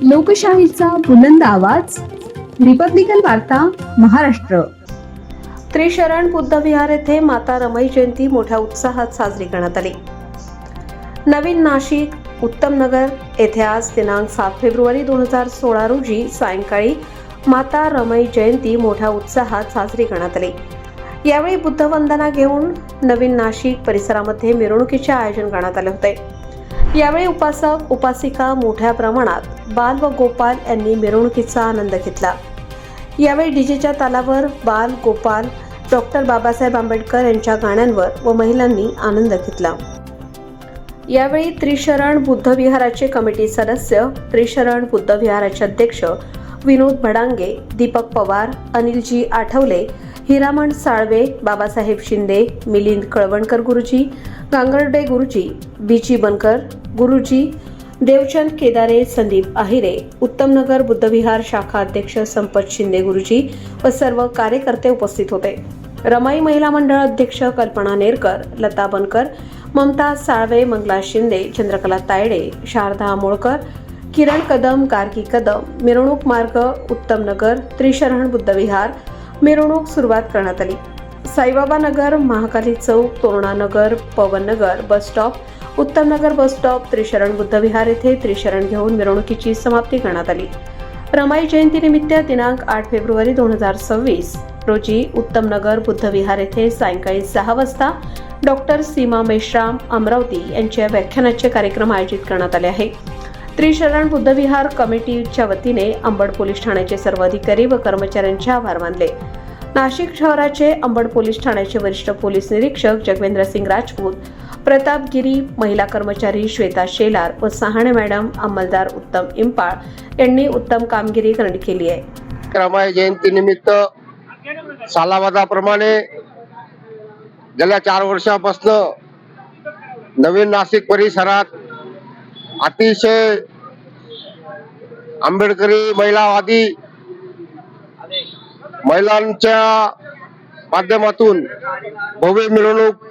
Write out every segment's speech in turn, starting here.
लोकशाहीचा बुलंद आवाज, रिपब्लिकन वार्ता, महाराष्ट्र। त्रिशरण बुद्धविहार येथे माता रमाई जयंती मोठ्या उत्साहात साजरी करण्यात आली। नवीन नाशिक उत्तमनगर येथे आज दिनांक 7 फेब्रुवारी 2016 रोजी सायंकाळी माता रमाई जयंती मोठ्या उत्साहात साजरी करण्यात आली। यावेळी बुद्ध वंदना घेऊन नवीन नाशिक परिसरामध्ये मिरवणुकीचे आयोजन करण्यात आले होते। यावेळी उपासक उपासिका मोठ्या प्रमाणात बाल व गोपाल यांनी मिरवणुकीचा आनंद घेतला। यावेळी डीजेच्या तालावर बाल गोपाल डॉक्टर बाबासाहेब आंबेडकर यांच्या गाण्यांवर व महिलांनी आनंद घेतला। यावेळी त्रिशरण बुद्धविहाराचे कमिटी सदस्य, त्रिशरण बुद्धविहाराचे अध्यक्ष विनोद भडांगे, दीपक पवार, अनिलजी आठवले, हिरामण साळवे, बाबासाहेब शिंदे, मिलिंद कळवणकर गुरुजी, गांगर्डे गुरुजी, बीजी बनकर गुरुजी, देवचंद केदारे, संदीप आहिरे, उत्तमनगर बुद्धविहार शाखा अध्यक्ष संपत शिंदे गुरुजी व सर्व कार्यकर्ते उपस्थित होते। रमाई महिला मंडळ अध्यक्ष कल्पना नेरकर, लता बनकर, ममता साळवे, मंगला शिंदे, चंद्रकला तायडे, शारदा मोळकर, किरण कदम, गार्गी कदम, मिरवणूक मार्ग उत्तमनगर, त्रिशरण बुद्धविहार मिरवणूक सुरुवात करण्यात आली। Saibaba Nagar, Mahakali Chowk, Torana Nagar, Pavan Nagar bus stop, Uttamnagar bus stop, Trisharan Buddhavihar येथे त्रिशरण घेऊन मिरवणुकीची समाप्ती करण्यात आली। रमाई जयंतीनिमित्त दिनांक 8 फेब्रुवारी 2026 रोजी उत्तमनगर बुद्धविहार येथे सायंकाळी 6 वाजता डॉक्टर सीमा मेश्राम अमरावती यांच्या व्याख्यानाचे कार्यक्रम आयोजित करण्यात आले आहे। त्रिशरण बुद्धविहार कमिटीच्या वतीने अंबड पोलीस ठाण्याचे सर्व अधिकारी व कर्मचाऱ्यांचे आभार मानले। नाशिक शहराचे अंबड पोलीस ठाण्याचे वरिष्ठ पोलीस निरीक्षक जगवेंद्र सिंग राजपूत, प्रताप गिरी, महिला कर्मचारी श्वेता शेलार व सहाणे मॅडम, अंमलदार उत्तम इंपाळ यांनी उत्तम कामगिरी केली आहे। रमाई जयंती निमित्त सालाबादाप्रमाणे गेल्या 4 वर्षापासून नवीन नाशिक परिसरात अतिशय आंबेडकरी महिलावादी महिलांच्या माध्यमातून भव्य मिरवणूक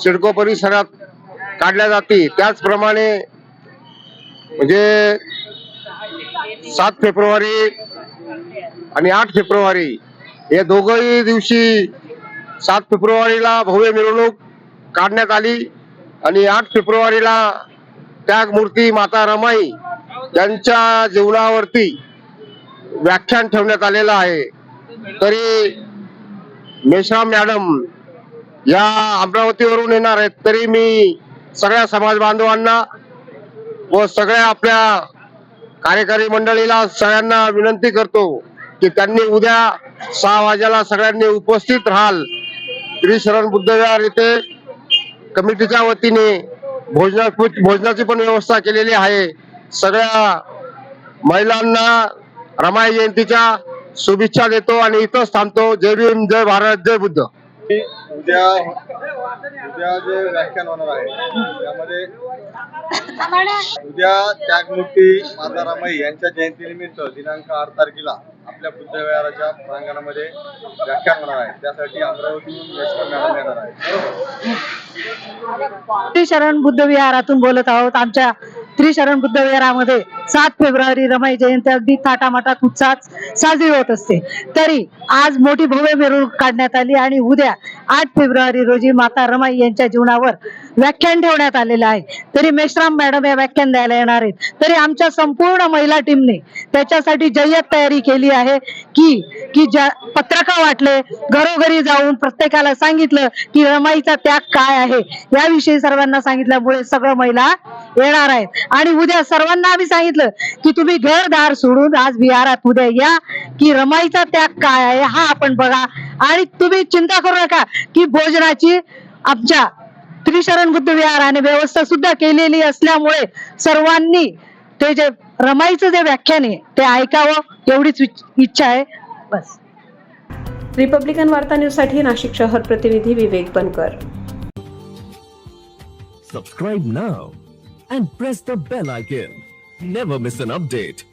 सिडको परिसरात काढल्या जाते। त्याचप्रमाणे म्हणजे 7 फेब्रुवारी आणि 8 फेब्रुवारी या दोघही दिवशी 7 फेब्रुवारीला भव्य मिरवणूक काढण्यात आली आणि 8 फेब्रुवारीला त्यागमूर्ती माता रमाई यांच्या जीवनावरती व्याख्यान ठेवण्यात आलेलं आहे। तरी मेश्राम मॅडम या अमरावतीवरून येणार आहेत, तरी मी सगळ्या समाज बांधवांना व सगळ्या आपल्या कार्यकारी मंडळीला सगळ्यांना विनंती करतो की त्यांनी उद्या 6 वाजेला सगळ्यांनी उपस्थित राहाल। त्रिशरण बुद्धविहार येथे कमिटीच्या वतीने भोजनाची पण व्यवस्था केलेली आहे। सगळ्या महिलांना रमाई जयंतीच्या शुभेच्छा देतो आणि इथंच थांबतो। जय भीम, जय भारत, जय बुद्ध। उद्या जे व्याख्यान होणार आहे त्यामध्ये उद्या त्यागमूर्ती माता रमाई यांच्या जयंतीनिमित्त दिनांक 8 तारखेला आपल्या बुद्धविहाराच्या प्रांगणामध्ये व्याख्यान होणार आहे। त्यासाठी अमरावतीहून मॅडम येणार आहे। त्रिशरण बुद्धविहारातून बोलत आहोत। आमच्या त्रिशरण बुद्धविहारामध्ये 7 फेब्रुवारी रमाई जयंती अगदी थाटामाटात उत्साहात साजरी होत असते। तरी आज मोठी भव्य मिरवणूक काढण्यात आली आणि उद्या 8 फेब्रुवारी रोजी माता रमाई यांच्या जीवनावर व्याख्यान ठेवण्यात आलेलं आहे। तरी मेश्राम मॅडम या व्याख्यान द्यायला येणार आहेत। तरी आमच्या संपूर्ण महिला टीमने त्याच्यासाठी जय्यत तयारी केली आहे की ज्या पत्रका वाटले, घरोघरी जाऊन प्रत्येकाला सांगितलं की रमाईचा त्याग काय आहे याविषयी सर्वांना सांगितल्यामुळे सगळं महिला येणार आहेत। आणि उद्या सर्वांना आम्ही सांगितलं की तुम्ही घरदार सोडून आज विहारात उद्या या की रमाईचा त्याग काय आहे हा आपण बघा। आणि तुम्ही चिंता करू नका की भोजनाची आमच्या त्रिशरण बुद्धविहाराने व्यवस्था सुद्धा केलेली असल्यामुळे सर्वांनी ते जे रमाईचं जे व्याख्यान आहे ते ऐकावं एवढीच इच्छा आहे। बस। रिपब्लिकन वार्ता न्यूज साठी नाशिक शहर प्रतिनिधी विवेक बनकर। Subscribe now and press the bell icon. Never miss an update.